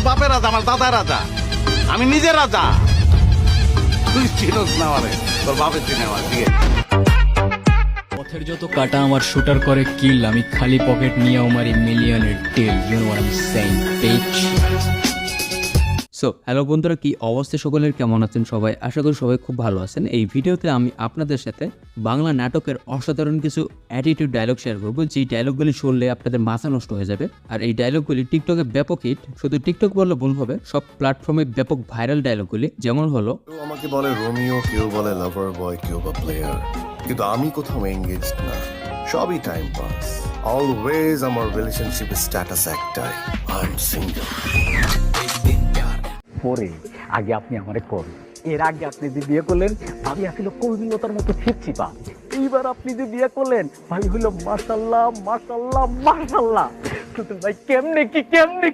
আমার বাপের রাজা, আমার দাদার রাজা, আমি নিজে রাজা। তুই চিনোস না আমারে, তোর বাপের চিনে আমার। ঠিক আছে, পথের যত কাটা আমার শুটার করে কিল, আমি খালি পকেট নিয়ে মারি মিলিয়নের টিল। You know what I am saying bitch. So hello বন্ধুরা, কি অবস্থা সকলের, কেমন আছেন সবাই? আশা করি সবাই খুব ভালো আছেন। এই ভিডিওতে আমি আপনাদের সাথে বাংলা নাটকের অসাধারণ কিছু অ্যাটিটিউড ডায়লগ শেয়ার করবো, যেই ডায়লগগুলি শুনলে আপনাদের মাথা নষ্ট হয়ে যাবে। আর এই ডায়লগগুলি টিকটকে ব্যাপক হিট, শুধু টিকটক বললে ভুল হবে, সব প্ল্যাটফর্মে ব্যাপক ভাইরাল ডায়লগগুলি। যেমন হলো, কেউ আমাকে বলে রোমিও, কেউ বলে লাভার বয়, কেউ বা প্লেয়ার, কিন্তু আমি কোথাও এঙ্গেজড না, সবই টাইম পাস। অলওয়েজ আমার রিলেশনশিপের স্ট্যাটাস একটাই, আই এম সিঙ্গেল। পরে আগে আপনি আমারে করুন, এর আগে আপনি যে বিয়ে করলেন ভাবি আসলে কৌলিলতার মতো ছিপছিপা, এইবার আপনি যে বিয়ে করলেন ভাই হলো মাশাআল্লাহ মাশাআল্লাহ মাশাআল্লাহ। কিন্তু ভাই কেমনে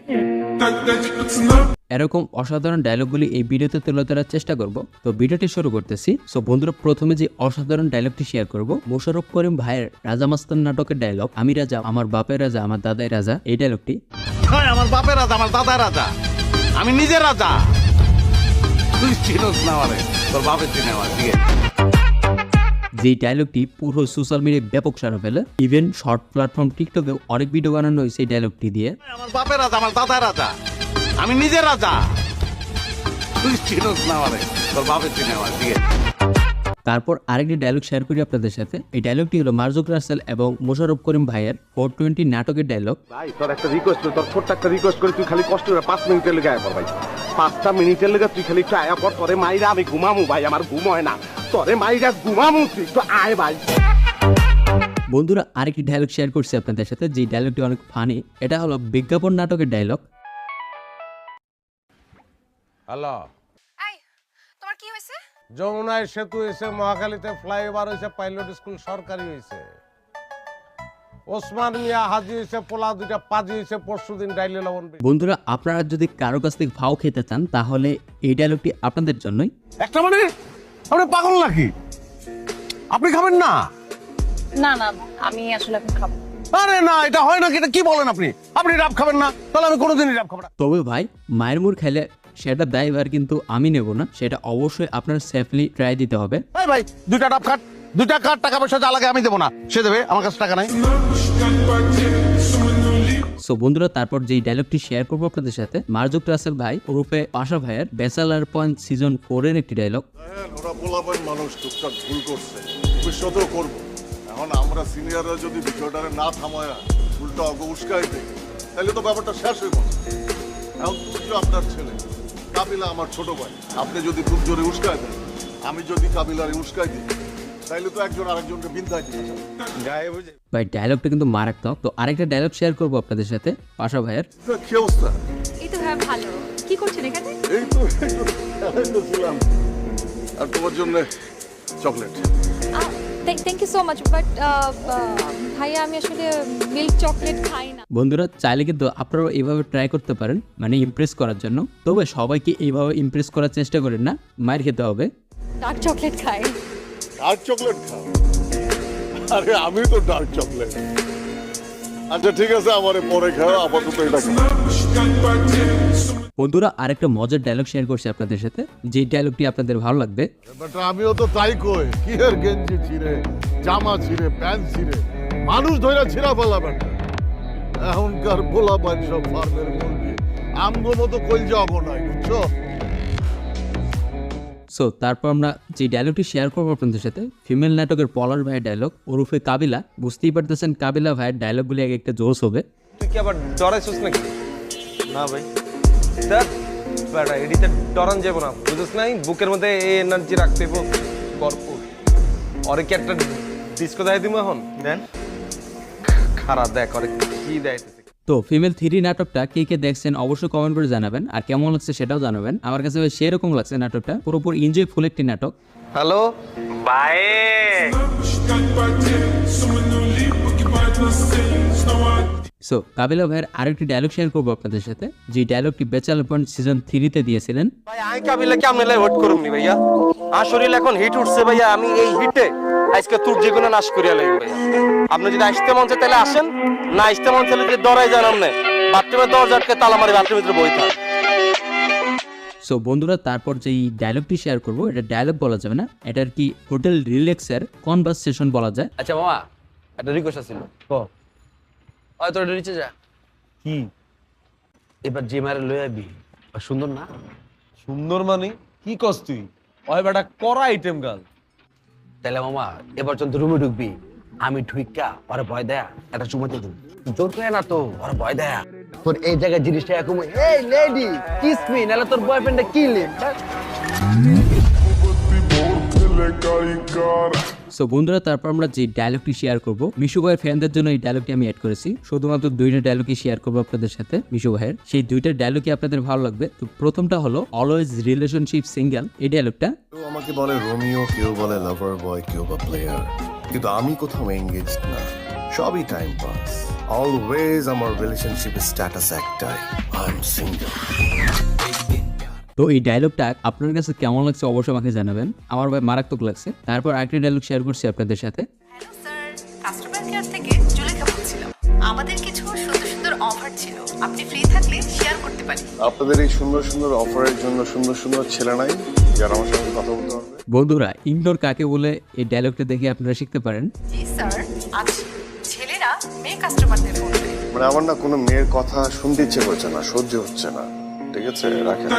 কি এরকম অসাধারণ ডায়লগগুলি এই ভিডিওতে তুলে ধরার চেষ্টা করব। তো ভিডিওটি শুরু করতেছি। সো বন্ধুরা, প্রথমে যে অসাধারণ ডায়লগটি শেয়ার করব, মোশাররফ করিম ভাইয়ের রাজা মাস্তান নাটকের ডায়লগ, আমি রাজা, আমার বাপের রাজা, আমার দাদাই রাজা। এই ডায়লগটি, আমার বাপের রাজা, আমার দাদার রাজা, আমি নিজে রাজা। তুই চিনোস না আমারে, তোর বাপের চিনে আমার। ঠিক আছে, যে ডায়লগটি পুরো সোশ্যাল মিডিয়ায় ব্যাপক সাড়া ফেলে, ইভেন শর্ট প্ল্যাটফর্ম টিকটকে অনেক ভিডিও বানানো হয়েছে এই ডায়লগটি দিয়ে। আমার বাপের রাজা, আমার দাদার রাজা, আমি নিজে রাজা। তুই চিনোস না আমারে, তোর বাপের চিনে আমার। ঠিক আছে, তারপর আরেকটি ডায়লগ শেয়ার করি আপনাদের সাথে। এই ডায়লগটি হলো মারজুক রাসেল এবং মোশাররফ করিম ভাইয়ের 420 নাটকের ডায়লগ। ভাই তোর একটা রিকোয়েস্ট, তোর ছোট্ট একটা রিকোয়েস্ট করি, তুই খালি কষ্ট করে 5 মিনিটের লেগে আয়া পর ভাই। 5টা মিনিটের লেগে তুই খালি একটু আয়া পর, তোরে মাইরা আমি ঘুমামু ভাই, আমার ঘুম হয় না, তোরে মাইরা ঘুমামু, তুই একটু আয় ভাই। বন্ধুরা, আরেকটি ডায়লগ শেয়ার করছি আপনাদের সাথে, যে ডায়লগটি অনেক ফানি। এটা হলো বিজ্ঞাপন নাটকের ডায়লগ। হ্যালো, এই তোমার কি হয়েছে? যমুনায় সেতু হয়েছে, মহাখালীতে ফ্লাইওভার হয়েছে, পাইলট স্কুল সরকারি হয়েছে, ওসমান মিয়া হাজি হয়েছে, পোলা দুইটা পাজি হয়েছে, পরশুদিন ডাইলে লবণ। বন্ধুরা, আপনারা যদি কারো কাছ থেকে ভাও খেতে চান তাহলে এই ডায়লগটি আপনাদের জন্যই। একটা মানে আপনি পাগল নাকি? আপনি খাবেন না? না না, আমি আসলে এখন খাবো। আরে না, এটা হয় নাকি? এটা কি বলেন আপনি? আপনি রাব খাবেন না? তাহলে আমি কোনোদিনই রাব খাবো না। তবে ভাই, মায়ের মুড় খেলে সেটা দায়ভার কিন্তু আমি নেব না, সেটা অবশ্যই আপনার সেফলি ট্রাই দিতে হবে। এই ভাই, দুইটা ডাব খাট, দুইটা কাট, টাকা পয়সা যা লাগে আমি দেবো না, সে দেবে, আমার কাছে টাকা নাই। সো বন্ধুরা, তারপর যেই ডায়লগটি শেয়ার করবো আপনাদের সাথে, মারজুক রাসেল ভাই ওরফে পাশা ভাইয়ের ব্যাচেলার পয়েন্ট সিজন 4 এর একটি ডায়লগ। ওরা পোলাপান মানুষ, টুকটাক ভুল করছে, ভবিষ্যতেও করবো। এখন আমরা সিনিয়ররা যদি বিষয়টারে না থামায় ভুলটা অগ উস্কাই দেয়, তাহলে তো ব্যাপারটা শেষ হয়ে গেল। এখন তুর্য আপনার ছেলে, কাবিলা আমার ছোট ভাই, আপনি যদি খুব জোরে উস্কাই দেন, আমি যদি কাবিলারে উস্কাই দিই, তাইলে তো একজন আরেকজনকে বিন্দায় দিতে গায়ে বুঝে। ভাই ডায়লগটা কিন্তু মারাত্মক। তো আরেকটা ডায়লগ শেয়ার করবো আপনাদের সাথে, পাশা ভাইয়ের। কি অবস্থা? এই তো হ্যাঁ, ভালো। কি করছেন এখানে? এই তো ছিলাম, আর তোমার জন্য chocolate. Thank you so much, but ভাইয়া আমি আসলে মিল্ক চকলেট খাই না। বন্ধুরা, চাইলে কিন্তু আপনারাও এইভাবে ট্রাই করতে পারেন, মানে ইমপ্রেস করার জন্য। তবে সবাইকে এইভাবে ইমপ্রেস করার চেষ্টা করেন না, মায়ের খেতে হবে। ডার্ক চকলেট খাই। ডার্ক চকলেট খাও? আরে আমি তো ডার্ক চকলেট। আচ্ছা ঠিক আছে, আমারে পরে খাও, আপাতত এটা খাও। বন্ধুরা, আরেকটা মজার ডায়লগ শেয়ার করছি আপনাদের সাথে, যে ডায়লগটি আপনাদের ভালো লাগবে। বাট আমিও তো তাই কই, কি এর গেঞ্জি ছিঁড়ে, জামা ছিঁড়ে, প্যান্ট ছিঁড়ে, মানুষ ধইরা ছিঁড়া ফেলা বেটা। এখনকার পোলা পান সব ফার্মের মুরগি, আমগো মতো কইলজা অগো নাই, বুঝছো? সো তারপর আমরা যে ডায়লগটি শেয়ার করবো আপনাদের সাথে, ফিমেল নাটকের পলাশ ভাইয়ের ডায়লগ ওরফে কাবিলা। বুঝতেই পারতেছেন কাবিলা ভাইয়ের ডায়লগগুলি এক একটা জোশ হবে। তুই কি আবার ডরাইছিস নাকি? না ভাই, দেখ বেটা, এডিতে ডরান যাবো না, বুঝিস নাই? বুকের মধ্যে এই এনার্জি রাখতে হইব ভরপুর। ওরে কি একটা ডিস্কো দেয় দিব এখন? দেন খারাপ দেখ, ওরে কি দেয়। তো ফিমেল 3 নাটকটা কে কে দেখছেন অবশ্যই কমেন্ট করে জানাবেন, আর কেমন লাগছে সেটাও জানাবেন। আমার কাছে সেরকম লাগছে নাটকটা, পুরোপুরি এনজয় ফুল একটি নাটক। Hello bye. সো কাবিলা ভাইয়ের আরেকটি ডায়লগ শেয়ার করবো আপনাদের সাথে, যে ডায়লগটি ব্যাচেলার পয়েন্ট সিজন 3 দিয়েছিলেন। ভাই আমি কাবিলা কেমনে লাই ওয়েট করুম নি ভাইয়া, আসলে এখন হিট উঠছে ভাইয়া, আমি এই হিটে আজকে তোর যেগুলো নাশ করিয়া লাগবে ভাইয়া। আপনি যদি আসতে মন চায় তাহলে আসেন, না আসতে মন চাইলে যে ডরাই জানাম না, বাথরুমের দরজাকে তালা মারি বাথরুমের ভিতরে বই থাক। সো বন্ধুরা তারপর যেই ডায়লগটি শেয়ার করব এটা ডায়লগ বলা যাবে না, এটা আর কি হোটেল রিল্যাক্সের কনভারসেশন বলা যায়। আচ্ছা মামা একটা রিকোয়েস্ট আছিল হয়তো এটা নিচে যা কি এবার যে মারে লয়ে আবি সুন্দর না? সুন্দর মানে কি কস তুই? ওই বেটা করা আইটেম গাল। তাহলে মামা এবার যখন রুমে ঢুকবি আমি ঢুইকা ওরা ভয় দেয়া একটা চুমাতে দিন, জোর করে না তো ওরা ভয় দেয়া তোর এই জায়গায় জিনিসটা এরকম এই লেডি কিস মি নালে তোর বয়ফ্রেন্ডটা কিলে। সো বন্ধুরা তারপর আমরা যে ডায়লগটি শেয়ার করব মিশু ভাইয়ের ফ্যানদের জন্য এই ডায়লগটি আমি অ্যাড করেছি। শুধুমাত্র 2টা ডায়লগই শেয়ার করবো আপনাদের সাথে মিশু ভাইয়ের, সেই 2টা ডায়লগই আপনাদের ভালো লাগবে। তো প্রথমটা হলো অলওয়েজ রিলেশনশিপ সিঙ্গেল, এই ডায়লগটা। কেউ আমাকে বলে রোমিও, কেউ বলে লাভার বয়, কেউ বা প্লেয়ার, কিন্তু আমি কোথাও এঙ্গেজ না, সবই টাইম পাস। অলওয়েজ আমার রিলেশনশিপের স্ট্যাটাস একটাই, আই এম সিঙ্গেল। তো এই ডায়লগটা আপনার কাছে কেমন লাগছে অবশ্যই আমাকে জানাবেন, আমার ভাই মারাত্মক লাগছে। তারপর আরেকটা ডায়লগ শেয়ার করছি আপনাদের সাথে। হ্যালো স্যার, কাস্টমার কেয়ার থেকে জুলেখা বলছিলাম। আমাদের কিছু সুন্দর সুন্দর অফার ছিল, আপনি ফ্রি থাকলে শেয়ার করতে পারি। আপনাদের এই সুন্দর সুন্দর অফারের জন্য সুন্দর সুন্দর ছেলে নাই যারা আমার সঙ্গে কথা বলতে পারবে? বন্ধুরা ইগনোর কাকে বলে এই ডায়লগটা দেখে আপনারা শিখতে পারেন। জি স্যার, আজ ছেলেরা মেয়ে কাস্টমারদের ফোন করে। মানে আমার না কোনো মেয়ের কথা শুনতে ইচ্ছে করছে না, সহ্য হচ্ছে না। ঠিক আছে, রাখেন।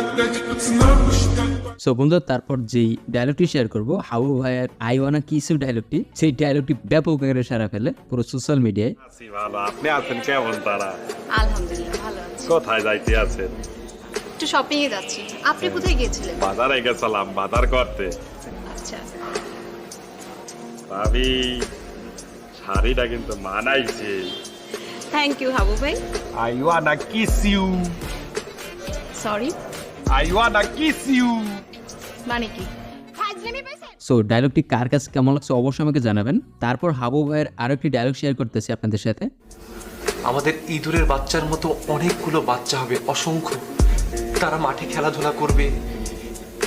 সো বন্ধুরা তারপর যেই ডায়লগটি শেয়ার করবো হাবু ভাইয়ের আই ওয়ানা কিসু ডায়লগটি, সেই ডায়লগটি ব্যাপক আকারে সারা ফেলে পুরো সোশ্যাল মিডিয়ায়। ভালো, আপনি আছেন কেমন? তারা আলহামদুলিল্লাহ ভালো আছি। কোথায় যাইতে আছেন? একটু শপিং এ যাচ্ছি। আপনি কোথায় গিয়েছিলেন? বাজারে গেছিলাম বাজার করতে। আচ্ছা, ভাবি শাড়িটা কিন্তু মানাইছে। থ্যাংক ইউ হাবু ভাই। I wanna kiss you. Sorry, I wanna kiss you. মানে কি? সো ডায়লগটি কার কাছে কেমন লাগছে অবশ্যই আমাকে জানাবেন। তারপর হাবু ভাইয়ের আরো একটি ডায়লগ শেয়ার করতেছি আপনাদের সাথে। আমাদের ইঁদুরের বাচ্চার মতো অনেকগুলো বাচ্চা হবে, অসংখ্য। তারা মাঠে খেলাধুলা করবে,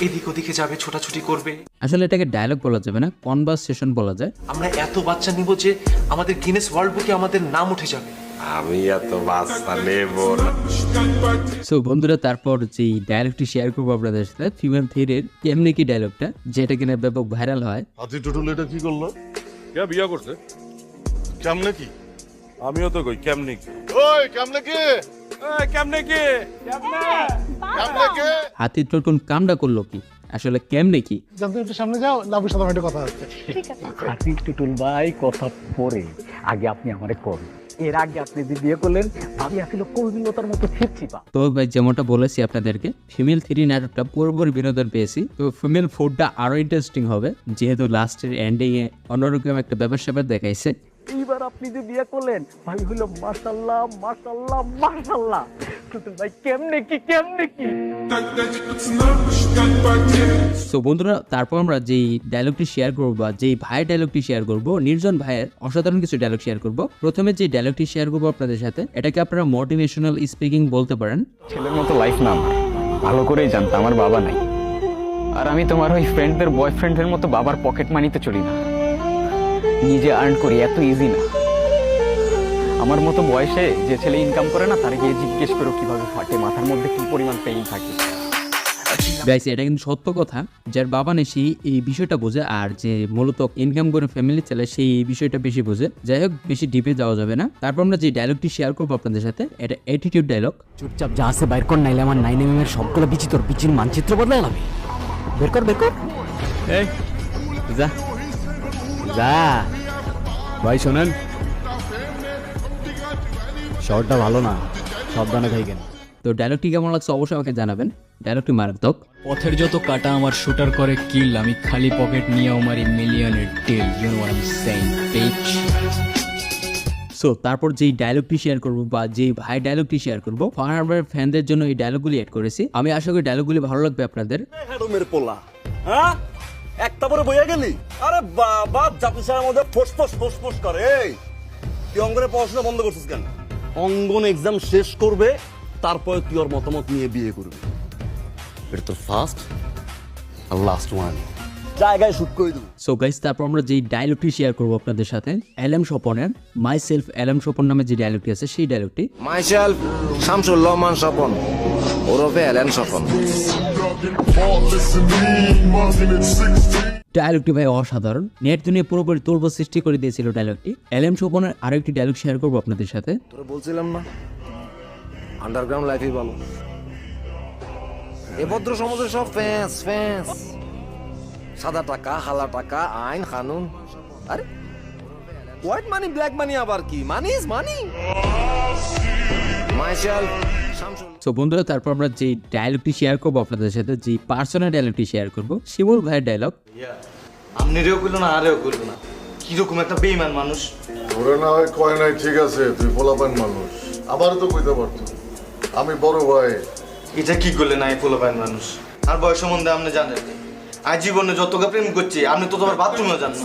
এদিক ওদিকে যাবে, ছোটাছুটি করবে। আসলে এটাকে ডায়লগ বলা যাবে না, কনভারসেশন বলা যায়। আমরা এত বাচ্চা নিব যে আমাদের গিনেস ওয়ার্ল্ড বুকে আমাদের নাম উঠে যাবে। আমি এত বাচ্চা নেব না। সো বন্ধুরা তারপর যে ডায়লগটি শেয়ার করবো আপনাদের সাথে ফিমেল থিয়ের কেমনে কি ডায়লগটা, যেটা কিনা ব্যাপক ভাইরাল হয়। হাতি টুটুল এটা কি করলো? কে বিয়া করছে? কেমনে কি? আমিও তো কই কেমনে কি? ওই কেমনে কি? কেমনে কি? কেমনে কি? হাতির টোটন কামটা করলো কি, আসলে কেমনে কি? সামনে যাও, লাভের সাথে আমার কথা হচ্ছে। হাতি টুটুল ভাই কথা পরে আগে আপনি আমারে করুন, এর আগে আপনি যে বিয়ে করলেন আমি আসলে কৌশলতার মতো ছিপছিপা। তো ভাই যেমনটা বলেছি আপনাদেরকে ফিমেল 3 নাটকটা পুরোপুরি বিনোদন পেয়েছি। তো ফিমেল 4টা আরো ইন্টারেস্টিং হবে, যেহেতু লাস্টের এন্ডিং এ অন্যরকম একটা ব্যাপার স্যাপার দেখাইছে। এইবার আপনি যে বিয়ে করলেন ভাই হলো মাশাআল্লাহ মাশাআল্লাহ মাশাআল্লাহ। টুটুল ভাই কেমনে কি কেমনে কি? সো বন্ধুরা তারপর আমরা যেই ডায়লগটি শেয়ার করবো বা যেই ভাইয়ের ডায়লগটি শেয়ার করবো, নির্জন ভাইয়ের অসাধারণ কিছু ডায়লগ শেয়ার করবো। প্রথমে যে ডায়লগটি শেয়ার করবো আপনাদের সাথে, এটাকে আপনারা মোটিভেশনাল স্পিকিং বলতে পারেন। ছেলের মতো লাইফ না আমার, ভালো করেই জানতাম আমার বাবা নাই, আর আমি তোমার ওই ফ্রেন্ডদের বয়ফ্রেন্ডের মতো বাবার পকেট মানিতে চলি না, নিজে আর্ন করি, এত ইজি না। আমার মতো বয়সে যে ছেলে ইনকাম করে না তার গিয়ে জিজ্ঞেস করো কিভাবে ফাটে, মাথার মধ্যে কি পরিমাণ পেইন থাকে। গাইস এটা কিন্তু সত্য কথা, যার বাবা নেই সেই এই বিষয়টা বোঝে, আর যে মূলত ইনকাম করে ফ্যামিলি চালায় সেই এই বিষয়টা বেশি বোঝে। যাই হোক বেশি ডিপে যাওয়া যাবে না। তারপর আমরা যে ডায়লগটি শেয়ার করবো আপনাদের সাথে, এটা অ্যাটিটিউড ডায়লগ। চুপচাপ যা আছে বাইর কর, নাইলে আমার 9 mm এর সবগুলো বিচি তোর বিচির মানচিত্র বদলাই যাবে। বের কর বের কর। এই যা যা ভাই শোনেন, শহরটা ভালো না, সাবধানে থাকেন। তো ডায়লগটি কেমন লাগছে অবশ্যই আমাকে জানাবেন। ডায়লগটি মারাত্মক। পথের যত কাটা আমার শুটার করে কিল, আমি খালি পকেট নিয়ে আমারই মিলিয়নের deal, you know what I am saying bitch. So তারপর যেই ডায়লগটি শেয়ার করবো বা যেই ভাই ডায়লগটি শেয়ার করবো, ফারহানার ফ্যানদের জন্য এই ডায়লগগুলি অ্যাড করেছি। আমি আশা করি ডায়লগগুলি ভালো লাগবে আপনাদের। মের পোলা, হ্যাঁ একটা পরে বইয়া গেলি? আরে বাবা, জাতিসার মধ্যে ফোস করে। এই তুই অঙ্গনে পড়াশোনা বন্ধ করছিস কেন? অঙ্গন এক্সাম শেষ করবে, তারপরে তুই ওর মতামত নিয়ে বিয়ে করবি। এটা তোর ফার্স্ট আর লাস্ট ওয়ান, জায়গায় শুট করে দেবো। সো গাইস তারপর আমরা যেই ডায়লগটি শেয়ার করবো আপনাদের সাথে, এলএম স্বপনের মাই সেলফ এলএম স্বপন নামে যে ডায়লগটি আছে সেই ডায়লগটি। মাই সেলফ শামসুল রহমান স্বপন ওরফে এলেন স্বপন। ডায়লগটি ভাই অসাধারণ, নেট দুনিয়া পুরোপুরি তোলব সৃষ্টি করে দিয়েছিল ডায়লগটি। এলএম শোভনের আরো একটি ডায়লগ শেয়ার করবো আপনাদের সাথে। তোরা বলছিলাম না আন্ডারগ্রাউন্ড লাইফই ভালো। এ ভদ্র সমাজের সব ফ্যান্স ফ্যান্স, সাদা টাকা হালা টাকা আইন কানুন। আরে হোয়াইট মানি ব্ল্যাক মানি আবার কি? Money is money. Maishal Shamsul. So বন্ধুরা, তারপর আমরা যে ডায়লগটি শেয়ার করবো আপনাদের সাথে, যে পার্সোনাল ডায়লগটি শেয়ার করবো, শিমুল ভাইয়ের ডায়লগ। আমনেরেও করলো না আরেও করলো না, কিরকম একটা বেইমান মানুষ। ধরে না হয় কয় নাই, ঠিক আছে তুই পোলাপান মানুষ, আমারও তো কইতে পারতো, আমি বড় ভাই। এটা কি করলে না পোলাপাইন মানুষ? আর বয়স সম্বন্ধে আপনি জানেন, আজ জীবনে যতটা প্রেম করছি আপনি তো তোমার বাথরুমে যান না।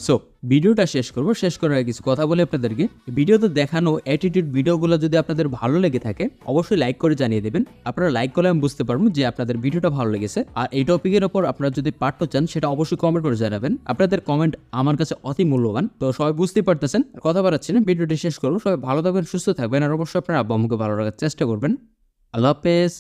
সো ভিডিওটা শেষ করবো, শেষ করার আগে কিছু কথা বলে আপনাদেরকে। ভিডিওতে দেখানো অ্যাটিটিউড ভিডিওগুলো যদি আপনাদের ভালো লেগে থাকে অবশ্যই লাইক করে জানিয়ে দেবেন। আপনারা লাইক করলে আমি বুঝতে পারবো যে আপনাদের ভিডিওটা ভালো লেগেছে। আর এই টপিকের ওপর আপনারা যদি পার্ট চান সেটা অবশ্যই কমেন্ট করে জানাবেন। আপনাদের কমেন্ট আমার কাছে অতি মূল্যবান। তো সবাই বুঝতেই পারতেছেন, কথা বাড়াচ্ছি না, ভিডিওটি শেষ করবো। সবাই ভালো থাকবেন, সুস্থ থাকবেন, আর অবশ্যই আপনারা আব্বু আম্মুকে ভালো রাখার চেষ্টা করবেন। আল্লাহ হাফেজ।